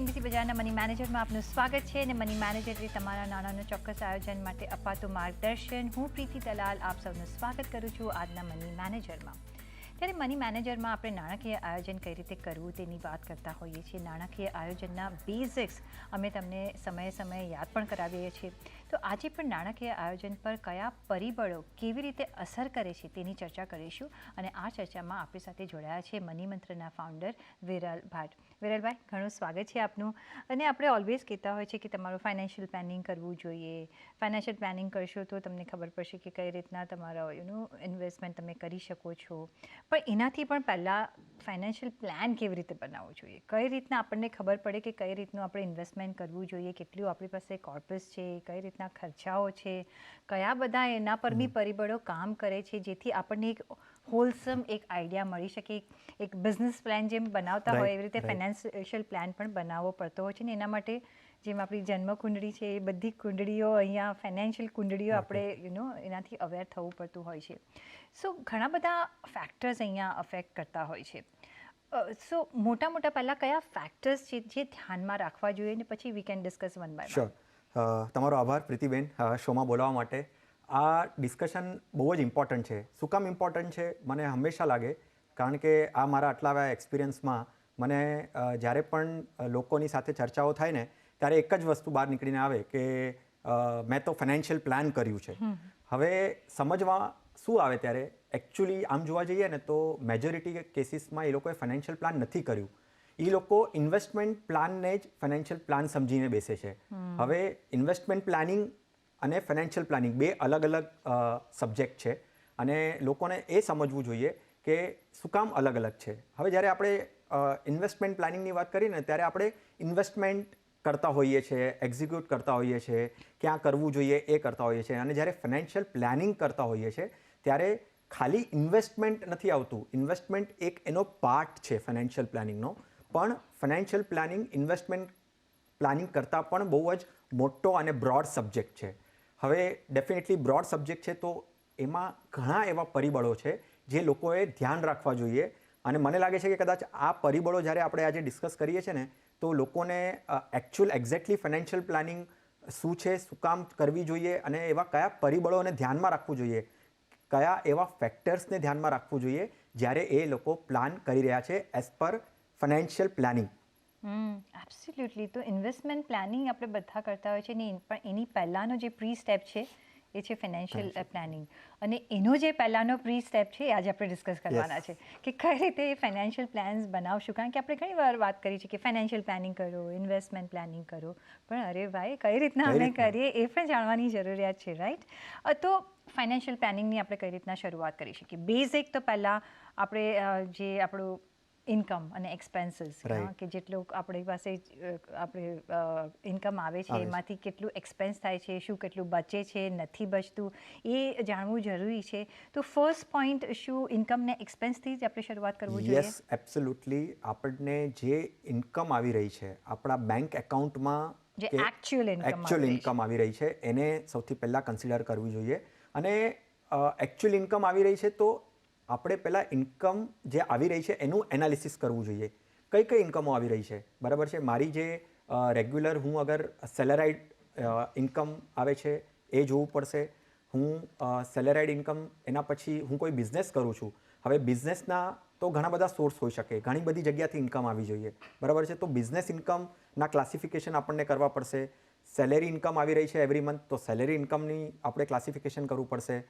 NBC બજારના money મેનેજરમાં આપનું સ્વાગત છે અને મની મેનેજર એટલે તમારા નાણાંનું ચોક્કસ આયોજન માટે અપાતું માર્ગદર્શન. હું પ્રીતિ દલાલ આપ સૌનું સ્વાગત કરું છું આજના મની મેનેજરમાં. ત્યારે મની મેનેજરમાં આપણે નાણાકીય આયોજન કઈ રીતે કરવું તેની વાત કરતા હોઈએ છીએ. નાણાકીય આયોજનના બેઝિક્સ અમે તમને સમયે સમયે યાદ પણ કરાવીએ છીએ. તો આજે પણ નાણાકીય આયોજન પર કયા પરિબળો કેવી રીતે અસર કરે છે તેની ચર્ચા કરીશું. અને આ ચર્ચામાં આપણી સાથે જોડાયા છે મની મંત્રના ફાઉન્ડર વિરલ ભાટ. વિરલભાઈ, ઘણું સ્વાગત છે આપનું. અને આપણે ઓલવેઝ કહેતા હોય છે કે તમારું ફાઇનાન્શિયલ પ્લાનિંગ કરવું જોઈએ. ફાઇનાન્શિયલ પ્લાનિંગ કરશો તો તમને ખબર પડશે કે કઈ રીતના તમારો ઇન્વેસ્ટમેન્ટ તમે કરી શકો છો. પણ એનાથી પણ પહેલાં ફાઇનાન્શિયલ પ્લાન કેવી રીતે બનાવવું જોઈએ, કઈ રીતના આપણને ખબર પડે કે કઈ રીતનું આપણે ઇન્વેસ્ટમેન્ટ કરવું જોઈએ, કેટલું આપણી પાસે કોર્પસ છે, કઈ રીતના ખર્ચાઓ છે, કયા બધા એના પર બી પરિબળો કામ કરે છે, જેથી આપણને એક હોલસમ એક આઈડિયા મળી શકે. એક બિઝનેસ પ્લાન જેમ બનાવતા હોય એવી રીતે ફાઇનાન્શિયલ પ્લાન પણ બનાવવો પડતો હોય છે ને એના માટે જેમ આપણી જન્મ કુંડળી છે એ બધી કુંડળીઓ અહીંયા ફાઇનાન્શિયલ કુંડળીઓ આપણે એનાથી અવેર થવું પડતું હોય છે. સો ઘણા બધા ફેક્ટર્સ અહીંયા અફેક્ટ કરતા હોય છે. સો મોટા પહેલાં કયા ફેક્ટર્સ છે જે ધ્યાનમાં રાખવા જોઈએ ને પછી we can discuss one by one. Sure. તમારો આભાર પ્રીતિબેન શોમાં બોલાવવા માટે. આ ડિસ્કશન બહુ જ ઇમ્પોર્ટન્ટ છે. શું કામ ઇમ્પોર્ટન્ટ છે મને હંમેશા લાગે, કારણ કે આ મારા આટલા એક્સપિરિયન્સમાં મને જ્યારે પણ લોકોની સાથે ચર્ચાઓ થાય ને ત્યારે એક જ વસ્તુ બહાર નીકળીને આવે કે મેં તો ફાઇનાન્શિયલ પ્લાન કર્યું છે. હવે સમજવા શું આવે ત્યારે એકચ્યુઅલી આમ જોવા જઈએ ને તો મેજોરિટી કેસીસમાં એ લોકોએ ફાઇનાન્શિયલ પ્લાન નથી કર્યું. એ લોકો ઇન્વેસ્ટમેન્ટ પ્લાનને જ ફાઇનાન્શિયલ પ્લાન સમજીને બેસે છે. હવે ઇન્વેસ્ટમેન્ટ પ્લાનિંગ અને ફાઇનાન્શિયલ પ્લાનિંગ બે અલગ સબ્જેક્ટ છે અને લોકોને એ સમજવું જોઈએ કે શું કામ અલગ છે. હવે જ્યારે આપણે ઇન્વેસ્ટમેન્ટ પ્લાનિંગની વાત કરીએ ને ત્યારે આપણે ઇન્વેસ્ટમેન્ટ કરતા હોઈએ છીએ, એક્ઝિક્યુટ કરતા હોઈએ છીએ, ક્યાં કરવું જોઈએ એ કરતા હોઈએ છીએ. અને જ્યારે ફાઇનાન્શિયલ પ્લાનિંગ કરતા હોઈએ છીએ ત્યારે ખાલી ઇન્વેસ્ટમેન્ટ નથી આવતું. ઇન્વેસ્ટમેન્ટ એક એનો પાર્ટ છે ફાઇનાન્શિયલ પ્લાનિંગનો, પણ ફાઇનાન્શિયલ પ્લાનિંગ ઇન્વેસ્ટમેન્ટ પ્લાનિંગ કરતાં પણ બહુ જ મોટો અને બ્રોડ સબ્જેક્ટ છે. હવે ડેફિનેટલી બ્રોડ સબ્જેક્ટ છે તો એમાં ઘણા એવા પરિબળો છે જે લોકોએ ધ્યાન રાખવા જોઈએ. અને મને લાગે છે કે કદાચ આ પરિબળો જ્યારે આપણે આજે ડિસ્કસ કરીએ છીએ ને તો લોકોને એક્ઝેક્ટલી ફાઇનાન્શિયલ પ્લાનિંગ શું છે, શું કામ કરવી જોઈએ અને એવા કયા પરિબળોને ધ્યાનમાં રાખવું જોઈએ, કયા એવા ફેક્ટર્સને ધ્યાનમાં રાખવું જોઈએ જ્યારે એ લોકો પ્લાન કરી રહ્યા છે as per financial planning. Absolutely. તો ઇન્વેસ્ટમેન્ટ પ્લાનિંગ આપણે બધા કરતા હોય છે ને પણ એની પહેલાંનો જે પ્રી સ્ટેપ છે એ છે ફાઇનાન્શિયલ પ્લાનિંગ. અને એનો જે પહેલાંનો પ્રી સ્ટેપ છે એ આજે આપણે ડિસ્કસ કરવાના છે કે કઈ રીતે ફાઇનાન્શિયલ પ્લાન્સ બનાવશું. કારણ કે આપણે ઘણી વાર વાત કરી છે કે ફાઇનાન્શિયલ પ્લાનિંગ કરો, ઇન્વેસ્ટમેન્ટ પ્લાનિંગ કરો, પણ અરે ભાઈ કઈ રીતના અમે કરીએ એ પણ જાણવાની જરૂરિયાત છે, રાઈટ? તો ફાઇનાન્શિયલ પ્લાનિંગની આપણે કઈ રીતના શરૂઆત કરી શકીએ. બેઝિક તો પહેલાં આપણે જે આપણું ઇન્કમ અને એક્સપેન્સીસ કે જેટલું આપણી પાસે આપણે ઇન્કમ આવે છે એમાંથી કેટલું એક્સપેન્સ થાય છે, શું કેટલું બચે છે, નથી બચતું, એ જાણવું જરૂરી છે. તો ફર્સ્ટ પોઈન્ટ શું ઇન્કમ ને એક્સપેન્સથી જ આપણે શરૂઆત કરવું જોઈએ? Yes, absolutely. આપણને જે ઇન્કમ આવી રહી છે આપણા બેંક એકાઉન્ટમાં, જે એકચ્યુઅલ ઇન્કમ આવી રહી છે એને સૌથી પહેલાં કન્સિડર કરવી જોઈએ. અને એકચ્યુઅલ ઇન્કમ આવી રહી છે તો આપણે પહેલાં ઇન્કમ જે આવી રહી છે એનું એનાલિસિસ કરવું જોઈએ. કઈ ઇન્કમો આવી રહી છે, બરાબર છે. મારી જે રેગ્યુલર હું અગર સેલેરાઇડ ઇન્કમ આવે છે એ જોવું પડશે. હું સેલેરાઇડ ઇન્કમ એના પછી હું કોઈ બિઝનેસ કરું છું. હવે બિઝનેસના તો ઘણા બધા સોર્સ હોઈ શકે, ઘણી બધી જગ્યાથી ઇન્કમ આવી જોઈએ, બરાબર છે. તો બિઝનેસ ઇન્કમના ક્લાસિફિકેશન આપણને કરવા પડશે. સેલેરી ઇન્કમ આવી રહી છે એવરી મંથ તો સેલેરી ઇન્કમની આપણે ક્લાસિફિકેશન કરવું પડશે.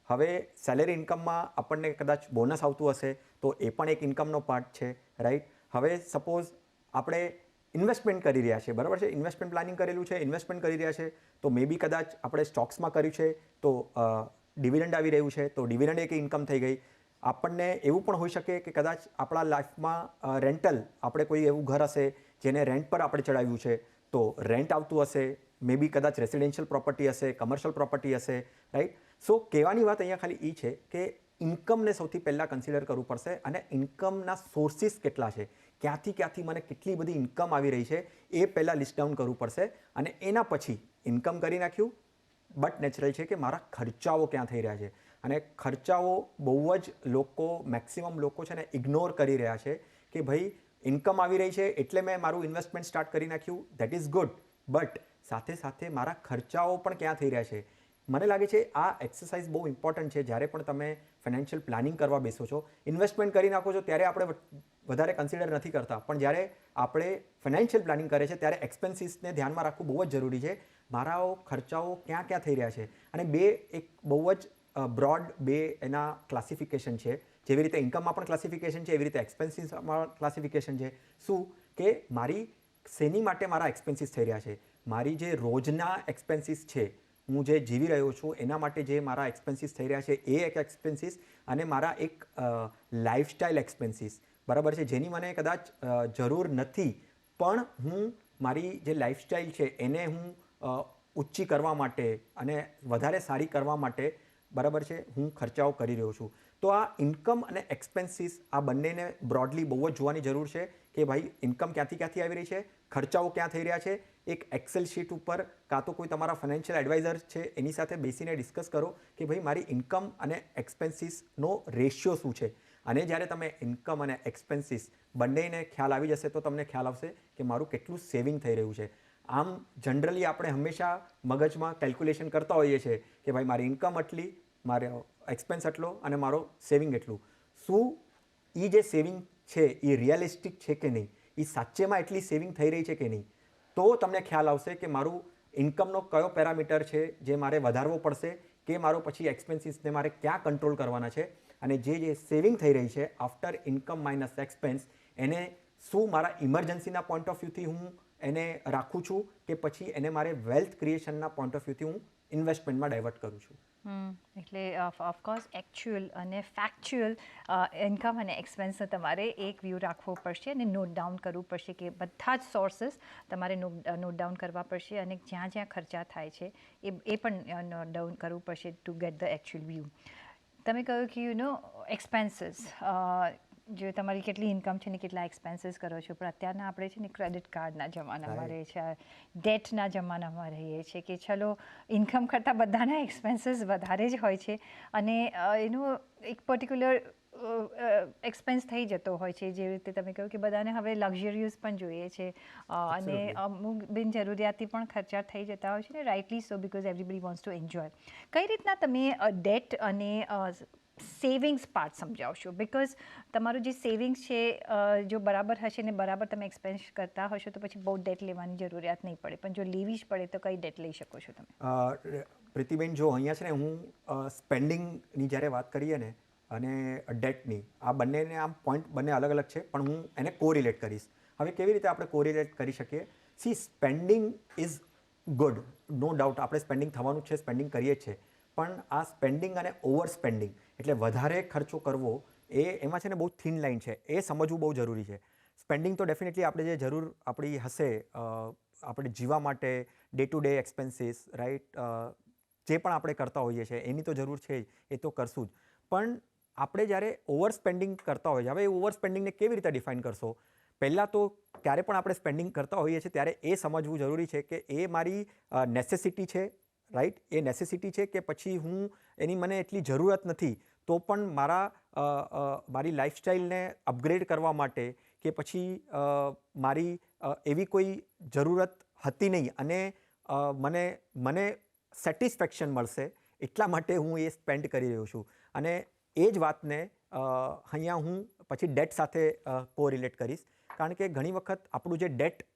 હવે સેલેરી ઇન્કમમાં આપણને કદાચ બોનસ આવતું હશે તો એ પણ એક ઇન્કમનો પાર્ટ છે, રાઈટ? હવે સપોઝ આપણે ઇન્વેસ્ટમેન્ટ કરી રહ્યા છે, બરાબર છે. ઇન્વેસ્ટમેન્ટ પ્લાનિંગ કરેલું છે, ઇન્વેસ્ટમેન્ટ કરી રહ્યા છે તો મે બી કદાચ આપણે સ્ટોક્સમાં કર્યું છે તો ડિવિડન્ડ આવી રહ્યું છે તો ડિવિડન્ડ એક ઇન્કમ થઈ ગઈ. આપણને એવું પણ હોઈ શકે કે કદાચ આપણા લાઈફમાં રેન્ટલ, આપણે કોઈ એવું ઘર હશે જેને રેન્ટ પર આપણે ચડાવ્યું છે તો રેન્ટ આવતું હશે. મે બી કદાચ રેસિડેન્શિયલ પ્રોપર્ટી હશે, કમર્શિયલ પ્રોપર્ટી હશે, રાઈટ? સો કહેવાની વાત અહીંયા ખાલી એ છે કે ઇન્કમને સૌથી પહેલાં કન્સિડર કરવું પડશે અને ઇન્કમના સોર્સિસ કેટલા છે, ક્યાંથી મને કેટલી બધી ઇન્કમ આવી રહી છે એ પહેલાં લિસ્ટ ડાઉન કરવું પડશે. અને એના પછી ઇન્કમ કરી નાખ્યું, બટ નેચરલ છે કે મારા ખર્ચાઓ ક્યાં થઈ રહ્યા છે. અને ખર્ચાઓ બહુ જ મેક્સિમમ લોકો છે ને ઇગ્નોર કરી રહ્યા છે કે ભાઈ ઇન્કમ આવી રહી છે એટલે મેં મારું ઇન્વેસ્ટમેન્ટ સ્ટાર્ટ કરી નાખ્યું, દેટ ઇઝ ગુડ. બટ સાથે સાથે મારા ખર્ચાઓ પણ ક્યાં થઈ રહ્યા છે. મને લાગે છે આ એક્સરસાઇઝ બહુ ઇમ્પોર્ટન્ટ છે. જ્યારે પણ તમે ફાઇનાન્શિયલ પ્લાનિંગ કરવા બેસો છો, ઇન્વેસ્ટમેન્ટ કરી નાખો છો ત્યારે આપણે વધારે કન્સિડર નથી કરતા, પણ જ્યારે આપણે ફાઇનાન્શિયલ પ્લાનિંગ કરે છે ત્યારે એક્સપેન્સીસને ધ્યાનમાં રાખવું બહુ જ જરૂરી છે. મારા ખર્ચાઓ ક્યાં ક્યાં થઈ રહ્યા છે. અને એક બહુ જ બ્રોડ એના ક્લાસિફિકેશન છે. જેવી રીતે ઇન્કમમાં પણ ક્લાસિફિકેશન છે, એવી રીતે એક્સપેન્સીસમાં ક્લાસિફિકેશન છે. શું કે મારી શેની માટે મારા એક્સપેન્સીસ થઈ રહ્યા છે. મારી જે રોજના એક્સપેન્સીસ છે, હું જે જીવી રહ્યો છું એના માટે જે મારા એક્સપેન્સીસ થઈ રહ્યા છે એ એક એક્સપેન્સીસ, અને મારા એક લાઇફસ્ટાઇલ એક્સપેન્સીસ, બરાબર છે, જેની મને કદાચ જરૂર નથી, પણ હું મારી જે લાઇફસ્ટાઇલ છે એને હું ઊંચી કરવા માટે અને વધારે સારી કરવા માટે, બરાબર છે, હું ખર્ચાઓ કરી રહ્યો છું. તો આ ઇન્કમ અને એક્સપેન્સીસ આ બંનેને બ્રોડલી બહુ જ જોવાની જરૂર છે કે ભાઈ ઇન્કમ ક્યાંથી આવી રહી છે, ખર્ચાઓ ક્યાં થઈ રહ્યા છે. એક એક્સેલ શીટ ઉપર કાં તો કોઈ તમારા ફાઇનાન્શિયલ એડવાઇઝર છે એની સાથે બેસીને ડિસ્કસ કરો કે ભાઈ મારી ઇન્કમ અને એક્સપેન્સીસનો રેશિયો શું છે. અને જ્યારે તમે ઇન્કમ અને એક્સપેન્સીસ બંનેને ખ્યાલ આવી જશે તો તમને ખ્યાલ આવશે કે મારું કેટલું સેવિંગ થઈ રહ્યું છે. આમ જનરલી આપણે હંમેશા મગજમાં કેલ્ક્યુલેશન કરતા હોઈએ છીએ કે ભાઈ મારી ઇન્કમ આટલી, મારો એક્સપેન્સ આટલો અને મારો સેવિંગ એટલું. શું એ જે સેવિંગ છે એ રિયલિસ્ટિક છે કે નહીં, એ સાચેમાં એટલી સેવિંગ થઈ રહી છે કે નહીં, તો તમને ખ્યાલ આવશે કે મારું ઇન્કમનો કયો પેરામીટર છે જે મારે વધારવો પડશે, કે મારો પછી એક્સપેન્સીસને મારે ક્યાં કંટ્રોલ કરવાના છે. અને જે સેવિંગ થઈ રહી છે આફ્ટર ઇન્કમ માઇનસ એક્સપેન્સ, એને શું મારા ઇમરજન્સીના પોઈન્ટ ઓફ વ્યૂથી હું એને રાખું છું, કે પછી એને મારે વેલ્થ ક્રિએશનના પોઈન્ટ ઓફ વ્યૂથી હું ઇન્વેસ્ટમેન્ટમાં ડાયવર્ટ કરું છું. એટલે ઓફકોર્સ એકચ્યુઅલ અને ફેક્ચ્યુઅલ ઇન્કમ અને એક્સપેન્સનો તમારે એક વ્યૂ રાખવો પડશે અને નોટ ડાઉન કરવું પડશે કે બધા જ સોર્સીસ તમારે નોટ ડાઉન કરવા પડશે, અને જ્યાં જ્યાં ખર્ચા થાય છે એ પણ નોટ ડાઉન કરવું પડશે two get the actual view. તમે કહ્યું કે એક્સપેન્સીસ, જો તમારી કેટલી ઇન્કમ છે ને કેટલા એક્સપેન્સીસ કરો છો, પણ અત્યારના આપણે છે ને ક્રેડિટ કાર્ડના જમાનામાં રહીએ છીએ, ડેટના જમાનામાં રહીએ છીએ કે ચલો ઇન્કમ કરતાં બધાના એક્સપેન્સીસ વધારે જ હોય છે, અને એનું એક પર્ટિક્યુલર એક્સપેન્સ થઈ જતો હોય છે. જેવી રીતે તમે કહ્યું કે બધાને હવે લક્ઝરિયસ પણ જોઈએ છે, અને અમુક બિનજરૂરિયાતી પણ ખર્ચા થઈ જતા હોય છે ને, rightly so, because everybody wants to enjoy. કઈ રીતના તમે ડેટ અને સેવિંગ્સ પાર્ટ સમજાવશો? બિકોઝ તમારું જે સેવિંગ્સ છે જો બરાબર હશે ને બરાબર તમે એક્સપેન્સ કરતા હશો તો પછી બહુ ડેટ લેવાની જરૂરિયાત નહીં પડે, પણ જો લેવી જ પડે તો કઈ ડેટ લઈ શકો છો તમે? પ્રીતિબેન, જો અહીંયા છે ને હું સ્પેન્ડિંગની જ્યારે વાત કરીએ ને અને ડેટની, આ બંનેને આમ પોઈન્ટ બંને અલગ અલગ છે, પણ હું એને કોરિલેટ કરીશ. હવે કેવી રીતે આપણે કોરિલેટ કરી શકીએ? See, spending is good, no doubt, આપણે સ્પેન્ડિંગ થવાનું છે, સ્પેન્ડિંગ કરીએ જ છે, પણ આ સ્પેન્ડિંગ અને ઓવર સ્પેન્ડિંગ એટલે વધારે ખર્ચો કરવો, એમાં છે ને બહુ થિન લાઈન છે, એ સમજવું બહુ જરૂરી છે. સ્પેન્ડિંગ તો ડેફિનેટલી આપણે જે જરૂર આપણી હશે, આપણે જીવા માટે, day to day expenses, right, જે પણ આપણે કરતા હોઈએ છીએ એની તો જરૂર છે જ, એ તો કરશું જ. પણ આપણે જ્યારે ઓવર સ્પેન્ડિંગ કરતા હોઈએ, હવે એ ઓવર સ્પેન્ડિંગને કેવી રીતે ડિફાઇન કરશો? પહેલાં તો ક્યારે પણ આપણે સ્પેન્ડિંગ કરતા હોઈએ છીએ ત્યારે એ સમજવું જરૂરી છે કે એ મારી નેસેસિટી છે, રાઈટ, એ નેસેસિટી છે કે પછી એની મને એટલી જરૂરત નથી, તો પણ મારી લાઈફસ્ટાઈલને અપગ્રેડ કરવા માટે, કે પછી મારી એવી કોઈ જરૂરત હતી નહીં અને મને સેટિસ્ફેક્શન મળશે એટલા માટે હું એ સ્પેન્ડ કરી રહ્યો છું. અને એ જ વાતને અહીંયા હું પછી ડેટ સાથે કોરિલેટ કરીશ, કારણ કે ઘણી વખત આપણું જે ડેટ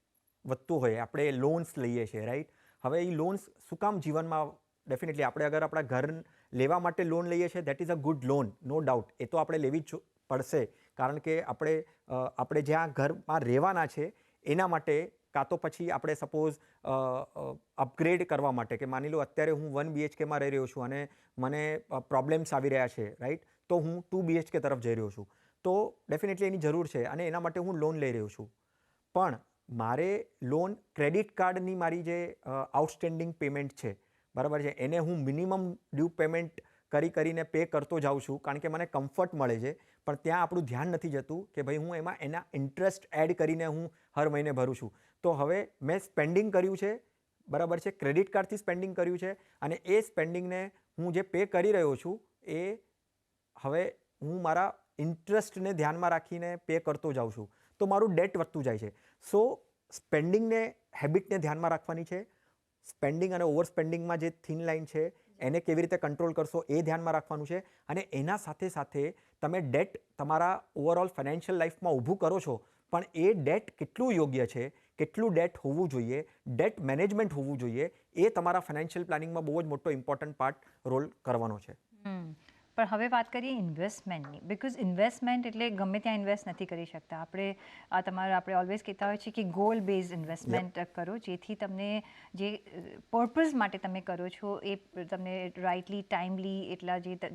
વધતું હોય, આપણે લોન્સ લઈએ છીએ, રાઈટ. હવે એ લોન્સ શું કામ જીવનમાં, ડેફિનેટલી આપણે અગર આપણા ઘર લેવા માટે લોન લઈએ છીએ, that is a good loan, no doubt, એ તો આપણે લેવી જ પડશે, કારણ કે આપણે જ્યાં ઘરમાં રહેવાના છે એના માટે, કાં તો પછી આપણે સપોઝ અપગ્રેડ કરવા માટે, કે માની લો અત્યારે હું 1 BHKમાં રહી રહ્યો છું અને મને પ્રોબ્લેમ્સ આવી રહ્યા છે, રાઈટ, તો હું 2 BHK તરફ જઈ રહ્યો છું, તો ડેફિનેટલી એની જરૂર છે અને એના માટે હું લોન લઈ રહ્યો છું. પણ મારે લોન, ક્રેડિટ કાર્ડની મારી જે આઉટસ્ટેન્ડિંગ પેમેન્ટ છે, બરાબર છે, એને હું મિનિમમ ડ્યુ પેમેન્ટ કરીને પે કરતો જાઉં છું, કારણ કે મને કમ્ફર્ટ મળે છે, પણ ત્યાં આપણું ધ્યાન નથી જતું કે ભાઈ હું એના ઇન્ટરેસ્ટ એડ કરીને હું હર મહિને ભરું છું. તો હવે મેં સ્પેન્ડિંગ કર્યું છે, બરાબર છે, ક્રેડિટ કાર્ડથી સ્પેન્ડિંગ કર્યું છે, અને એ સ્પેન્ડિંગને હું જે પે કરી રહ્યો છું એ હવે હું મારા ઇન્ટરેસ્ટને ધ્યાનમાં રાખીને પે કરતો જાઉં છું. તો મારું ડેટ વધતું જાય છે. સો સ્પેન્ડિંગને હેબિટને ધ્યાનમાં રાખવાની છે. સ્પેન્ડિંગ અને ઓવર સ્પેન્ડિંગમાં જે થિન લાઇન છે એને કેવી રીતે કંટ્રોલ કરશો એ ધ્યાનમાં રાખવાનું છે. અને એના સાથે સાથે તમે ડેટ તમારા ઓવરઓલ ફાઇનાન્શિયલ લાઈફમાં ઊભું કરો છો, પણ એ ડેટ કેટલું યોગ્ય છે, કેટલું ડેટ હોવું જોઈએ, ડેટ મેનેજમેન્ટ હોવું જોઈએ, એ તમારા ફાઇનાન્શિયલ પ્લાનિંગમાં બહુ જ મોટો ઇમ્પોર્ટન્ટ પાર્ટ રોલ કરવાનો છે. પણ હવે વાત કરીએ ઇન્વેસ્ટમેન્ટની, બિકોઝ ઇન્વેસ્ટમેન્ટ એટલે ગમે ત્યાં ઇન્વેસ્ટ નથી કરી શકતા. આપણે ઓલવેઝ કહેતા હોય છે કે ગોલ બેઝ ઇન્વેસ્ટમેન્ટ કરો, જેથી તમને જે પર્પઝ માટે તમે કરો છો એ તમને રાઇટલી ટાઈમલી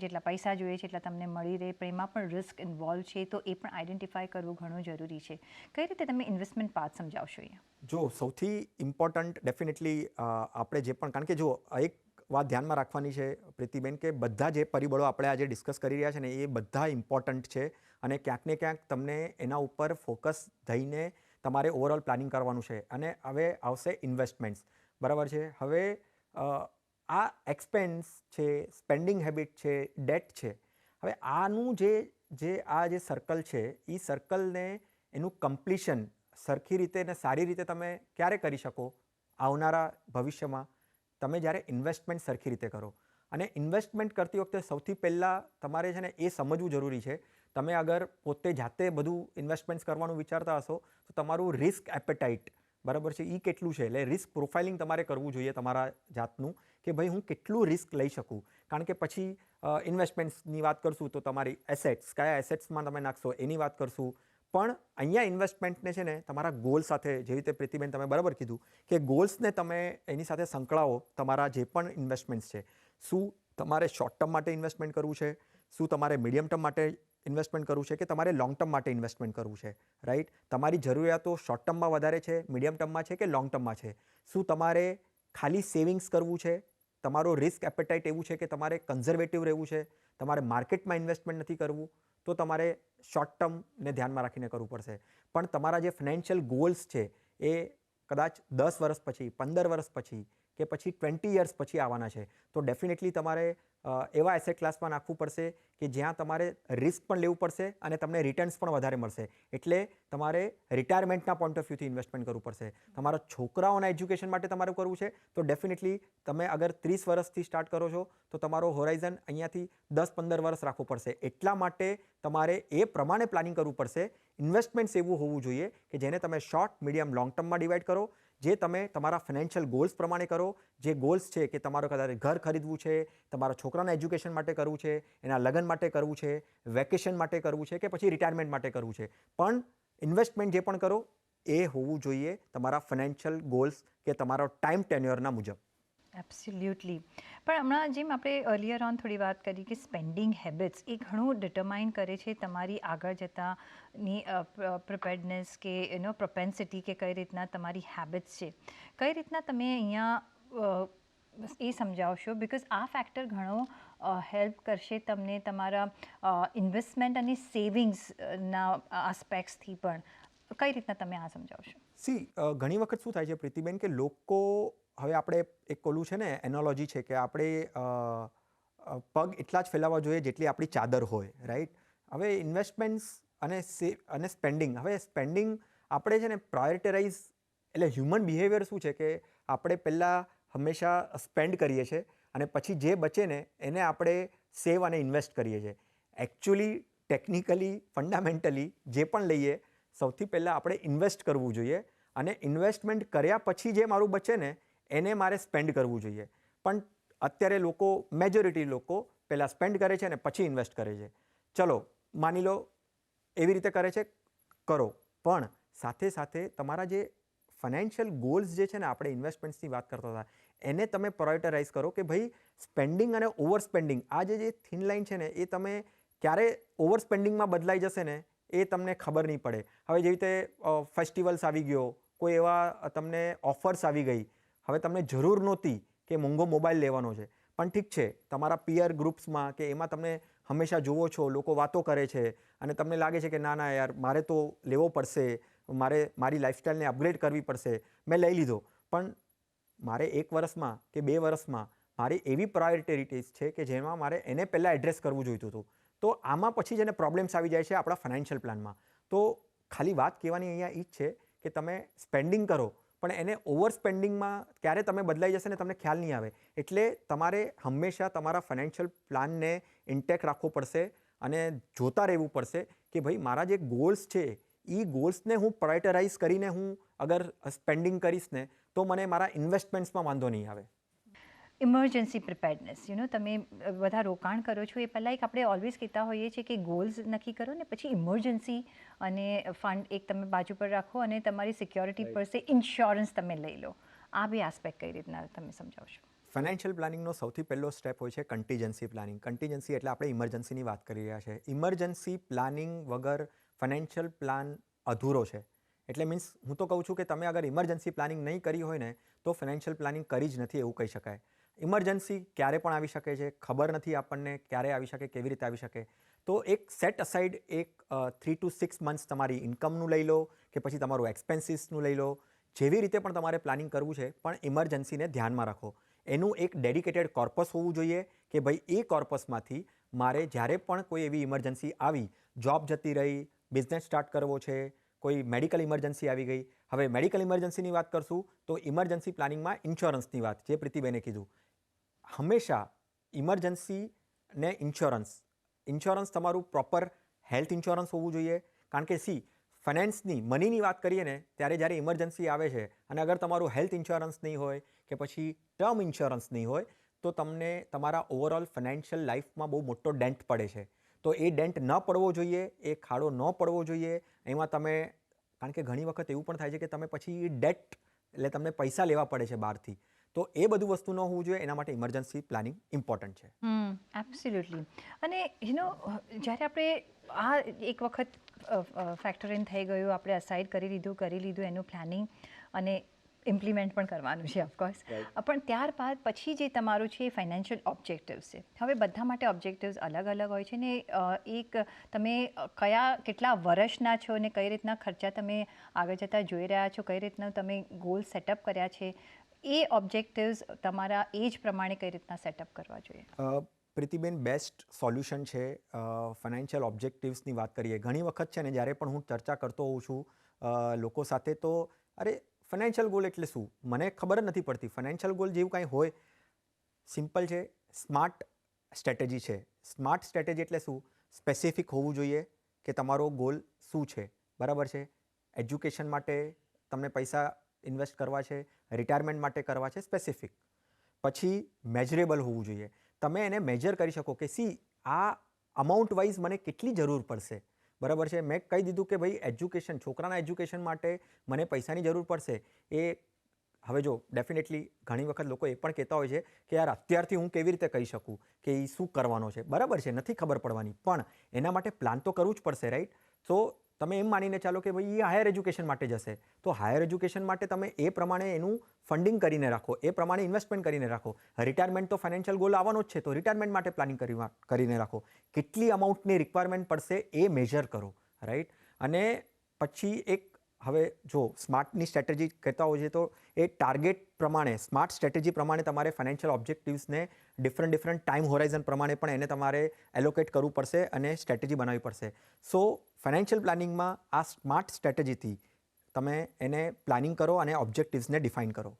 જેટલા પૈસા જોઈએ છે એટલા તમને મળી રહે, પણ એમાં પણ રિસ્ક ઇન્વોલ્વ છે, તો એ પણ આઈડેન્ટિફાય કરવું ઘણું જરૂરી છે. કઈ રીતે તમે ઇન્વેસ્ટમેન્ટ પાથ સમજાવશો અહીંયા? જો સૌથી ઇમ્પોર્ટન્ટ ડેફિનેટલી આપણે જે પણ, કારણ કે જો એક વાત ધ્યાનમાં રાખવાની છે પ્રીતિબેન, કે બધા જે પરિબળો આપણે આજે ડિસ્કસ કરી રહ્યા છે ને એ બધા ઇમ્પોર્ટન્ટ છે, અને ક્યાંક ને ક્યાંક તમને એના ઉપર ફોકસ થઈને તમારે ઓવરઓલ પ્લાનિંગ કરવાનું છે. અને હવે આવશે ઇન્વેસ્ટમેન્ટ્સ, બરાબર છે. હવે આ એક્સપેન્સ છે, સ્પેન્ડિંગ હેબિટ છે, ડેટ છે, હવે આનું જે સર્કલ છે એ સર્કલને એનું કમ્પ્લીશન સરખી રીતે અને સારી રીતે તમે ક્યારે કરી શકો? આવનારા ભવિષ્યમાં, તમે જ્યારે ઇન્વેસ્ટમેન્ટ સરખી રીતે કરો. અને ઇન્વેસ્ટમેન્ટ કરતી વખતે સૌથી પહેલાં તમારે છે ને એ સમજવું જરૂરી છે, તમે અગર પોતે જાતે બધું ઇન્વેસ્ટમેન્ટ્સ કરવાનું વિચારતા હશો તો તમારું રિસ્ક એપેટાઇટ, બરાબર છે, એ કેટલું છે, એટલે રિસ્ક પ્રોફાઇલિંગ તમારે કરવું જોઈએ તમારા જાતનું, કે ભાઈ હું કેટલું રિસ્ક લઈ શકું. કારણ કે પછી ઇન્વેસ્ટમેન્ટ્સની વાત કરશું તો તમારી એસેટ્સ, કયા એસેટ્સમાં તમે નાખશો એની વાત કરશું. પણ અહીંયા ઇન્વેસ્ટમેન્ટને છે ને તમારા ગોલ સાથે, જેવી રીતે પ્રીતિબેન તમે બરાબર કીધું કે ગોલ્સને તમે એની સાથે સંકળાવો. તમારા જે પણ ઇન્વેસ્ટમેન્ટ્સ છે, શું તમારે શોર્ટ ટર્મ માટે ઇન્વેસ્ટમેન્ટ કરવું છે, શું તમારે મીડિયમ ટર્મ માટે ઇન્વેસ્ટમેન્ટ કરવું છે, કે તમારે લોંગ ટર્મ માટે ઇન્વેસ્ટમેન્ટ કરવું છે, રાઈટ? તમારી જરૂરિયાતો શોર્ટ ટર્મમાં વધારે છે, મીડિયમ ટર્મમાં છે, કે લોંગ ટર્મમાં છે? શું તમારે ખાલી સેવિંગ્સ કરવું છે, તમારો રિસ્ક એપેટાઇટ એવું છે કે તમારે કન્ઝર્વેટિવ રહેવું છે, તમારે માર્કેટમાં ઇન્વેસ્ટમેન્ટ નથી કરવું, તો તમારે શોર્ટ ટર્મને ધ્યાનમાં રાખીને કરવું પડશે. પણ તમારા જે ફાઇનાન્શિયલ ગોલ્સ છે એ કદાચ 10 વર્ષ પછી, 15 વર્ષ પછી, કે પછી 20 યર્સ પછી આવવાના છે, તો ડેફિનેટલી તમારે એવા એસેટ ક્લાસમાં નાખવું પડશે કે જ્યાં તમારે રિસ્ક પણ લેવું પડશે અને તમને રિટર્ન્સ પણ વધારે મળશે. એટલે તમારે રિટાયરમેન્ટના પોઈન્ટ ઓફ વ્યૂથી ઇન્વેસ્ટમેન્ટ કરવું પડશે. તમારા છોકરાઓના એજ્યુકેશન માટે તમારે કરવું છે તો ડેફિનેટલી તમે અગર 30 વર્ષથી સ્ટાર્ટ કરો છો તો તમારો હોરાઇઝન અહીંયાથી 10-15 વર્ષ રાખવું પડશે. એટલા માટે તમારે એ પ્રમાણે પ્લાનિંગ કરવું પડશે. ઇન્વેસ્ટમેન્ટ્સ એવું હોવું જોઈએ કે જેને તમે શોર્ટ, મીડિયમ, લોંગ ટર્મમાં ડિવાઈડ કરો, જે તમે તમારા ફાઇનાન્શિયલ ગોલ્સ પ્રમાણે કરો. જે ગોલ્સ છે કે તમારો કદાચ ઘર ખરીદવું છે, તમારા છોકરાના એજ્યુકેશન માટે કરવું છે, એના લગ્ન માટે કરવું છે, વેકેશન માટે કરવું છે, કે પછી રિટાયરમેન્ટ માટે કરવું છે, પણ ઇન્વેસ્ટમેન્ટ જે પણ કરો એ હોવું જોઈએ તમારા ફાઇનાન્શિયલ ગોલ્સ કે તમારો ટાઈમ ટેન્યોરના મુજબ. એબ્સોલ્યુટલી. પણ હમણાં જેમ આપણે અર્લિયર ઓન થોડી વાત કરી કે સ્પેન્ડિંગ હેબિટ્સ એ ઘણું ડિટરમાઇન કરે છે તમારી આગળ જતાની પ્રિપેર્ડનેસ કે પ્રોપેન્સિટી, કે કઈ રીતના તમારી હેબિટ્સ છે. કઈ રીતના તમે અહીંયા એ સમજાવશો, બિકોઝ આ ફેક્ટર ઘણો હેલ્પ કરશે તમને તમારા ઇન્વેસ્ટમેન્ટ અને સેવિંગ્સના આસ્પેક્ટ્સથી પણ. કઈ રીતના તમે આ સમજાવશો? ઘણી વખત શું થાય છે પ્રીતિબેન, કે લોકો, હવે આપણે એક ઓલું છે ને એનોલોજી છે કે આપણે પગ એટલા જ ફેલાવવા જોઈએ જેટલી આપણી ચાદર હોય, રાઈટ? હવે ઇન્વેસ્ટમેન્ટ્સ અને સ્પેન્ડિંગ, હવે સ્પેન્ડિંગ આપણે છે ને પ્રાયોરિટાઇઝ, એટલે હ્યુમન બિહેવિયર શું છે કે આપણે પહેલાં હંમેશા સ્પેન્ડ કરીએ છીએ અને પછી જે બચે ને એને આપણે સેવ અને ઇન્વેસ્ટ કરીએ છીએ. એકચ્યુઅલી ટેકનિકલી, ફંડામેન્ટલી જે પણ લઈએ, સૌથી પહેલાં આપણે ઇન્વેસ્ટ કરવું જોઈએ, અને ઇન્વેસ્ટમેન્ટ કર્યા પછી જે મારું બચે ને એને મારે સ્પેન્ડ કરવું જોઈએ. પણ અત્યારે લોકો, મેજોરિટી લોકો પહેલાં સ્પેન્ડ કરે છે અને પછી ઇન્વેસ્ટ કરે છે. ચલો માની લો એવી રીતે કરે છે, કરો, પણ સાથે સાથે તમારા જે ફાઇનાન્શિયલ ગોલ્સ જે છે ને, આપણે ઇન્વેસ્ટમેન્ટ્સની વાત કરતા હતા, એને તમે પ્રાયોરિટાઇઝ કરો કે ભાઈ સ્પેન્ડિંગ અને ઓવર સ્પેન્ડિંગ, આ જે થિન લાઇન છે ને એ તમે ક્યારે ઓવર સ્પેન્ડિંગમાં બદલાઈ જશે ને એ તમને ખબર નહીં પડે. હવે જેવી રીતે ફેસ્ટિવલ્સ આવી ગયો, કોઈ એવા તમને ઓફર્સ આવી ગઈ, હવે તમને જરૂર નહોતી કે મોંઘો મોબાઈલ લેવાનો છે, પણ ઠીક છે તમારા પિયર ગ્રુપ્સમાં કે એમાં તમે હંમેશા જુઓ છો લોકો વાતો કરે છે અને તમને લાગે છે કે ના ના યાર મારે તો લેવો પડશે, મારે મારી લાઈફસ્ટાઈલને અપગ્રેડ કરવી પડશે, મેં લઈ લીધો. પણ મારે 1 વર્ષમાં કે 2 વર્ષમાં મારી એવી પ્રાયોરિટીઝ છે કે જેમાં મારે એને પહેલાં એડ્રેસ કરવું જોઈતું હતું. તો આમાં પછી જેને પ્રોબ્લેમ્સ આવી જાય છે આપણા ફાઇનાન્શિયલ પ્લાનમાં. તો ખાલી વાત કહેવાની અહીંયા એ જ છે કે તમે સ્પેન્ડિંગ કરો પણ એને ઓવર સ્પેન્ડિંગમાં ક્યારે તમે બદલાઈ જશે ને તમને ખ્યાલ નહીં આવે. એટલે તમારે હંમેશા તમારા ફાઇનાન્શિયલ પ્લાનને ઇન્ટેક રાખવો પડશે અને જોતા રહેવું પડશે કે ભાઈ મારા જે ગોલ્સ છે એ ગોલ્સને હું પ્રાયોરિટાઇઝ કરીને હું અગર સ્પેન્ડિંગ કરીશ ને તો મને મારા ઇન્વેસ્ટમેન્ટ્સમાં વાંધો નહીં આવે. ઇમરજન્સી પ્રિપેર્ડનેસ તમે બધા રોકાણ કરો છો એ પહેલાં એક આપણે ઓલવેઝ કહેતા હોઈએ છીએ કે ગોલ્સ નક્કી કરો ને પછી ઇમરજન્સી અને ફંડ એક તમે બાજુ પર રાખો અને તમારી સિક્યોરિટી પર સે ઇન્સ્યોરન્સ તમે લઈ લો. આ બે આસ્પેક્ટ કઈ રીતના તમે સમજાવશો? ફાઇનાન્શિયલ પ્લાનિંગનો સૌથી પહેલો સ્ટેપ હોય છે કન્ટીજન્સી પ્લાનિંગ. કન્ટીજન્સી એટલે આપણે ઇમરજન્સીની વાત કરી રહ્યા છે. ઇમરજન્સી પ્લાનિંગ વગર ફાઇનાન્શિયલ પ્લાન અધૂરો છે. એટલે મીન્સ હું તો કહું છું કે તમે અગર ઇમરજન્સી પ્લાનિંગ નહીં કરી હોય ને તો ફાઇનાન્શિયલ પ્લાનિંગ કરી જ નથી એવું કહી શકાય. ઇમરજન્સી ક્યારે પણ આવી શકે છે, ખબર નથી આપણને ક્યારે આવી શકે, કેવી રીતે આવી શકે. તો એક સેટ અસાઇડ એક 3 to 6 months તમારી ઇન્કમનું લઈ લો કે પછી તમારું એક્સપેન્સીસનું લઈ લો. જેવી રીતે પણ તમારે પ્લાનિંગ કરવું છે પણ ઇમરજન્સીને ધ્યાનમાં રાખો. એનું એક ડેડિકેટેડ કોર્પસ હોવું જોઈએ કે ભાઈ એ કોર્પસમાંથી મારે જ્યારે પણ કોઈ એવી ઇમરજન્સી આવી, જોબ જતી રહી, બિઝનેસ સ્ટાર્ટ કરવો છે, કોઈ મેડિકલ ઇમરજન્સી આવી ગઈ. હવે મેડિકલ ઇમરજન્સીની વાત કરશું તો ઇમરજન્સી પ્લાનિંગમાં ઇન્સ્યોરન્સની વાત જે પ્રીતિબેને કીધું. હંમેશા ઇમરજન્સી ને ઇન્સ્યોરન્સ તમારું પ્રોપર હેલ્થ ઇન્સ્યોરન્સ હોવું જોઈએ. કારણ કે ફાઇનાન્સની મનીની વાત કરીએ ને ત્યારે જ્યારે ઇમરજન્સી આવે છે અને અગર તમારું હેલ્થ ઇન્સ્યોરન્સ નહીં હોય કે પછી ટર્મ ઇન્સ્યોરન્સ નહીં હોય તો તમને તમારા ઓવરઓલ ફાઇનાન્શિયલ લાઈફમાં બહુ મોટો ડેન્ટ પડે છે. તો એ ડેન્ટ ન પડવો જોઈએ, એ ખાડો ન પડવો જોઈએ. એમાં તમે કારણ કે ઘણી વખત એવું પણ થાય છે કે તમે પછી ડેટ એટલે તમને પૈસા લેવા પડે છે બહારથી. તો એ બધું વસ્તુ ન હોવું જોઈએ. એના માટે ઇમરજન્સી પ્લાનિંગ ઇમ્પોર્ટન્ટ છે. એબ્સોલ્યુટલી. અને જ્યારે આપણે આ એક વખત ફેક્ટર ઇન થઈ ગયું, આપણે અસાઇડ કરી લીધું એનું પ્લાનિંગ અને ઇમ્પ્લિમેન્ટ પણ કરવાનું છે ઓફકોર્સ. પણ ત્યારબાદ પછી જે તમારું છે એ ફાઇનાન્શિયલ ઓબ્જેક્ટિવ્સ છે. હવે બધા માટે ઓબ્જેક્ટિવ્સ અલગ અલગ હોય છે ને એક તમે કેટલા વર્ષના છો ને કઈ રીતના ખર્ચા તમે આગળ જતાં જોઈ રહ્યા છો, કઈ રીતના તમે ગોલ સેટઅપ કર્યા છે, એ ઓબ્જેક્ટિવ્સ તમારા એજ પ્રમાણે કઈ રીતના સેટઅપ કરવા જોઈએ? પ્રીતિબેન, બેસ્ટ સોલ્યુશન છે ફાઇનાન્શિયલ ઓબ્જેક્ટિવ્સની વાત કરીએ. ઘણી વખત છે ને જ્યારે પણ હું ચર્ચા કરતો હોઉં છું લોકો સાથે તો અરે ફાઇનાન્શિયલ ગોલ એટલે શું મને ખબર જ નથી પડતી. ફાઇનાન્શિયલ ગોલ જેવું કાંઈ હોય સિમ્પલ છે, સ્માર્ટ સ્ટ્રેટેજી છે. સ્માર્ટ સ્ટ્રેટેજી એટલે શું? સ્પેસિફિક હોવું જોઈએ કે તમારો ગોલ શું છે, બરાબર છે. એજ્યુકેશન માટે તમને પૈસા ઇન્વેસ્ટ કરવા છે, રિટાયરમેન્ટ માટે કરવા છે, સ્પેસિફિક. પછી મેજરેબલ હોવું જોઈએ. તમે એને મેજર કરી શકો કે આ અમાઉન્ટ વાઇઝ મને કેટલી જરૂર પડશે, બરાબર છે. મેં કહી દીધું કે ભાઈ એજ્યુકેશન, છોકરાના એજ્યુકેશન માટે મને પૈસાની જરૂર પડશે. એ હવે જો ડેફિનેટલી ઘણી વખત લોકો એ પણ કહેતા હોય છે કે યાર અત્યારથી હું કેવી રીતે કહી શકું કે એ શું કરવાનો છે, બરાબર છે, નથી ખબર પડવાની. પણ એના માટે પ્લાન તો કરવું જ પડશે, રાઈટ. તો તમે એમ માનીને ચાલો કે ભાઈ એ હાયર એજ્યુકેશન માટે જશે તો હાયર એજ્યુકેશન માટે તમે એ પ્રમાણે એનું ફંડિંગ કરીને રાખો, એ પ્રમાણે ઇન્વેસ્ટમેન્ટ કરીને રાખો. રિટાયરમેન્ટ તો ફાઇનાન્શિયલ ગોલ આવવાનો જ છે તો રિટાયરમેન્ટ માટે પ્લાનિંગ કરીને રાખો. કેટલી અમાઉન્ટની રિક્વાયરમેન્ટ પડશે એ મેજર કરો, રાઈટ. અને પછી એક હવે જો સ્માર્ટની સ્ટ્રેટેજી કહેતા હોય છે તો એ ટાર્ગેટ પ્રમાણે સ્માર્ટ સ્ટ્રેટેજી પ્રમાણે તમારે ફાઇનાન્શિયલ ઓબ્જેક્ટિવ્સને ડિફરન્ટ ટાઈમ હોરાઇઝન પ્રમાણે પણ એને તમારે એલોકેટ કરવું પડશે અને સ્ટ્રેટેજી બનાવવી પડશે. સો ફાઇનાન્શિયલ પ્લાનિંગમાં આ સ્માર્ટ સ્ટ્રેટેજીથી તમે એને પ્લાનિંગ કરો અને ઓબ્જેક્ટિવ્સને ડિફાઇન કરો.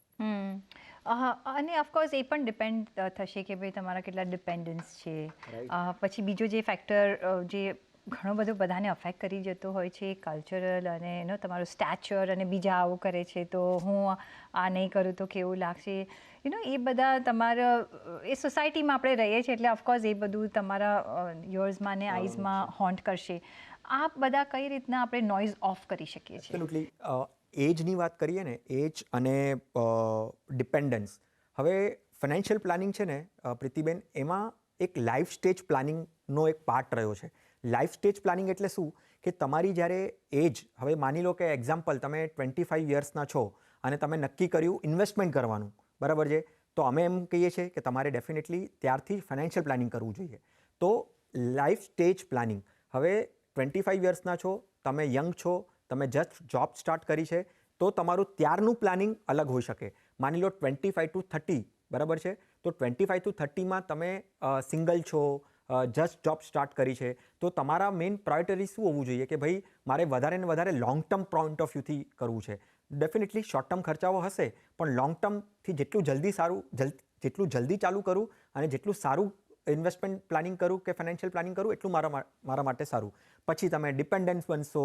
અને ઓફકોર્સ એ પણ ડિપેન્ડ થશે કે ભાઈ તમારા કેટલા ડિપેન્ડન્સ છે. પછી બીજો જે ફેક્ટર જે ઘણો બધો બધાને અફેક્ટ કરી જતો હોય છે કલ્ચરલ અને તમારું સ્ટેચર અને બીજા આવું કરે છે તો હું આ નહીં કરું તો કેવું લાગશે, એ બધા તમારા એ સોસાયટીમાં આપણે રહીએ છીએ એટલે ઓફકોર્સ એ બધું તમારા યર્સમાં ને આઈઝમાં હોન્ટ કરશે. આ બધા કઈ રીતના આપણે નોઇઝ ઓફ કરી શકીએ છીએ? એબ્સોલ્યુટલી. એજની વાત કરીએ ને, એજ અને ડિપેન્ડન્સ. હવે ફાઇનાન્શિયલ પ્લાનિંગ છે ને પ્રીતિબેન, એમાં એક લાઈફ સ્ટેજ પ્લાનિંગનો એક પાર્ટ રહ્યો છે. લાઈફ સ્ટેજ પ્લાનિંગ એટલે શું કે તમારી જ્યારે એજ, હવે માની લો કે એક્ઝામ્પલ તમે 25 યર્સના છો અને તમે નક્કી કર્યું ઇન્વેસ્ટમેન્ટ કરવાનું, બરાબર છે. તો અમે એમ કહીએ છીએ કે તમારે ડેફિનેટલી ત્યારથી ફાઇનાન્શિયલ પ્લાનિંગ કરવું જોઈએ. તો લાઈફ સ્ટેજ પ્લાનિંગ, હવે 25 યર્સના છો, તમે યંગ છો, તમે જસ્ટ જોબ સ્ટાર્ટ કરી છે તો તમારું ત્યારનું પ્લાનિંગ અલગ હોઈ શકે. માની લો 25 to 30, બરાબર છે. તો 25 to 30માં તમે સિંગલ છો, જસ્ટ જોબ સ્ટાર્ટ કરી છે, તો તમારા મેઇન પ્રાયોરિટી શું હોવું જોઈએ કે ભાઈ મારે વધારે ને વધારે લોંગ ટર્મ પોઈન્ટ ઓફ વ્યૂથી કરવું છે. ડેફિનેટલી શોર્ટ ટર્મ ખર્ચાઓ હશે, પણ લોંગ ટર્મથી જેટલું જલ્દી ચાલુ કરું અને જેટલું સારું ઇન્વેસ્ટમેન્ટ પ્લાનિંગ કરું કે ફાઇનાન્શિયલ પ્લાનિંગ કરું એટલું મારા માટે સારું. પછી તમે ડિપેન્ડન્સ બનશો,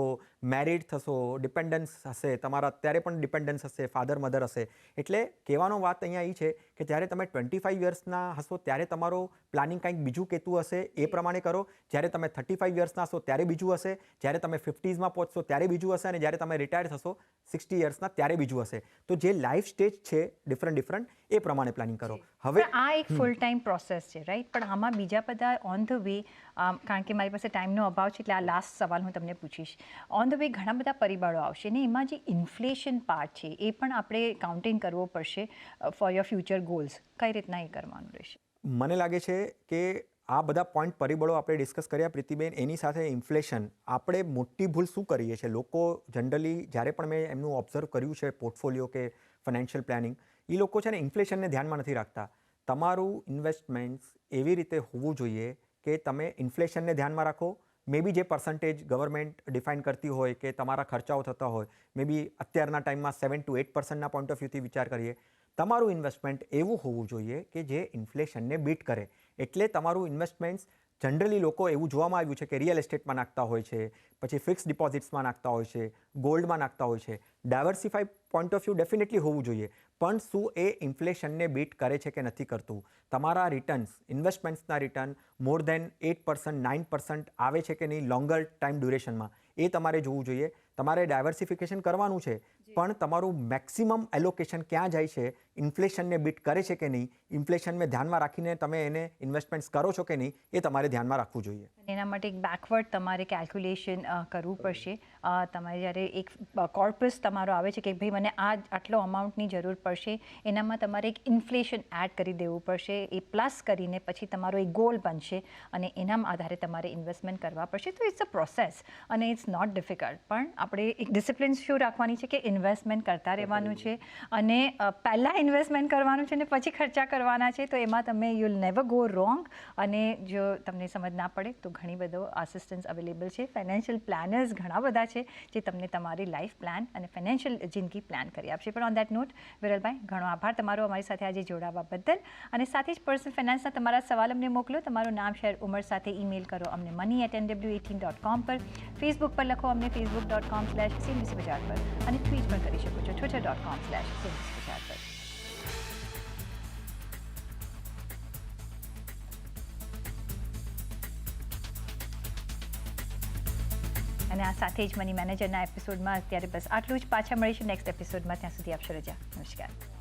મેરિડ થશો, ડિપેન્ડન્સ હશે, તમારા અત્યારે પણ ડિપેન્ડન્સ હશે, ફાધર મધર હશે. એટલે કહેવાનો વાત અહીંયા એ છે કે જ્યારે તમે 25 યર્સના હશો ત્યારે તમારો પ્લાનિંગ કંઈક બીજું કહેતું હશે, એ પ્રમાણે કરો. જ્યારે તમે 35 યર્સના હશો ત્યારે બીજું હશે, જ્યારે તમે 50sમાં પહોંચશો ત્યારે બીજું હશે, અને જ્યારે તમે રિટાયર થશો 60 યર્સના ત્યારે બીજું હશે. તો જે લાઈફ સ્ટેજ છે ડિફરન્ટ એ પ્રમાણે પ્લાનિંગ કરો. હવે આ એક ફૂલ ટાઈમ પ્રોસેસ છે, રાઈટ? પણ આમાં બીજા બધા ઓન ધ વે, કારણ કે મારી પાસે ટાઈમનો અભાવ છે એટલે આ લાસ્ટ સવાલ હું તમને પૂછીશ. ઓન ધ વે ઘણા બધા પરિબળો આવશે ને એમાં જે ઇન્ફ્લેશન પાર્ટ છે એ પણ આપણે કાઉન્ટિંગ કરવો પડશે ફોર યોર ફ્યુચર ગોલ્સ. કઈ રીતના એ કરવાનું રહેશે? મને લાગે છે કે આ બધા પોઈન્ટ પરિબળો આપણે ડિસ્કસ કર્યા પ્રીતિબેન. એની સાથે ઇન્ફ્લેશન, આપણે મોટી ભૂલ શું કરીએ છીએ લોકો જનરલી, જ્યારે પણ મેં એમનું ઓબ્ઝર્વ કર્યું છે પોર્ટફોલિયો કે ફાઇનાન્શિયલ પ્લાનિંગ, એ લોકો છે ને ઇન્ફ્લેશનને ધ્યાનમાં નથી રાખતા. તમારું ઇન્વેસ્ટમેન્ટ્સ એવી રીતે હોવું જોઈએ કે તમે ઇન્ફ્લેશનને ધ્યાનમાં રાખો. મે બી જે પર્સન્ટેજ ગવર્મેન્ટ ડિફાઇન કરતી હોય કે તમારા ખર્ચાઓ થતા હોય, મે બી અત્યારના ટાઈમમાં 7 to 8% પોઈન્ટ ઓફ વ્યૂથી વિચાર કરીએ. તમારું ઇન્વેસ્ટમેન્ટ એવું હોવું જોઈએ કે જે ઇન્ફ્લેશનને બીટ કરે. એટલે તમારું ઇન્વેસ્ટમેન્ટ્સ જનરલી લોકો એવું જોવામાં આવ્યું છે કે રિયલ એસ્ટેટમાં નાખતા હોય છે, પછી ફિક્સ ડિપોઝિટ્સમાં નાખતા હોય છે, ગોલ્ડમાં નાખતા હોય છે. Diversify point of view definitely હોવું જોઈએ, પણ શું એ ઇન્ફ્લેશનને બીટ કરે છે કે નથી કરતું? તમારા રિટર્ન્સ, ઇન્વેસ્ટમેન્ટ્સના રિટર્ન મોર દેન 8%, 9% આવે છે કે નહીં લોંગર ટાઈમ ડ્યુરેશનમાં, એ તમારે જોવું જોઈએ. તમારે ડાયવર્સિફિકેશન કરવાનું છે, પણ તમારું મેક્સિમમ એલોકેશન ક્યાં જાય છે, ઇન્ફ્લેશનને બીટ કરે છે કે નહીં, ઇન્ફ્લેશનને ધ્યાનમાં રાખીને તમે એને ઇન્વેસ્ટમેન્ટ્સ કરો છો કે નહીં, એ તમારે ધ્યાનમાં રાખવું જોઈએ. એના માટે એક બેકવર્ડ તમારે કેલ્ક્યુલેશન કરવું પડશે. તમારે જ્યારે એક કોર્પસ તમારો આવે છે કે ભાઈ મને આટલો અમાઉન્ટની જરૂર પડશે, એનામાં તમારે એક ઇન્ફ્લેશન એડ કરી દેવું પડશે. એ પ્લસ કરીને પછી તમારો એક ગોલ બનશે અને એના આધારે તમારે ઇન્વેસ્ટમેન્ટ કરવા પડશે. તો ઇટ્સ અ પ્રોસેસ અને ઇટ્સ નોટ ડિફિકલ્ટ. પણ આપણે એક ડિસિપ્લિન શું રાખવાની છે કે ઇન્વેસ્ટમેન્ટ કરતા રહેવાનું છે, અને પહેલાં ઇન્વેસ્ટમેન્ટ કરવાનું છે ને પછી ખર્ચા કરવાના છે. તો એમાં તમે you will never go wrong. અને જો તમને સમજ ના પડે તો ઘણી બધો આસિસ્ટન્સ અવેલેબલ છે. ફાઇનાન્શિયલ પ્લાનર્સ ઘણા બધા છે જે તમને તમારી લાઈફ પ્લાન અને ફાઇનાન્શિયલ જિંદગી પ્લાન કરી આપશે. પણ ઓન દેટ નોટ, વિરલભાઈ, ઘણો આભાર તમારો અમારી સાથે આજે જોડાવા બદલ. અને સાથે જ પર્સનલ ફાઇનાન્સના તમારા સવાલ અમને મોકલો. તમારું નામ, શહેર, ઉંમર સાથે ઈમેલ કરો અમને money@nw18.com પર. ફેસબુક પર લખો અમને facebook.com/CNBC બજાર પર, અને ટ્વીટ પણ કરી શકો છો twitter.com/CNBC બજાર પર. અને આ સાથે જ મની મેનેજરના એપિસોડમાં અત્યારે બસ આટલું જ. પાછા મળીશું નેક્સ્ટ એપિસોડમાં. ત્યાં સુધી આપશો રજા. નમસ્કાર.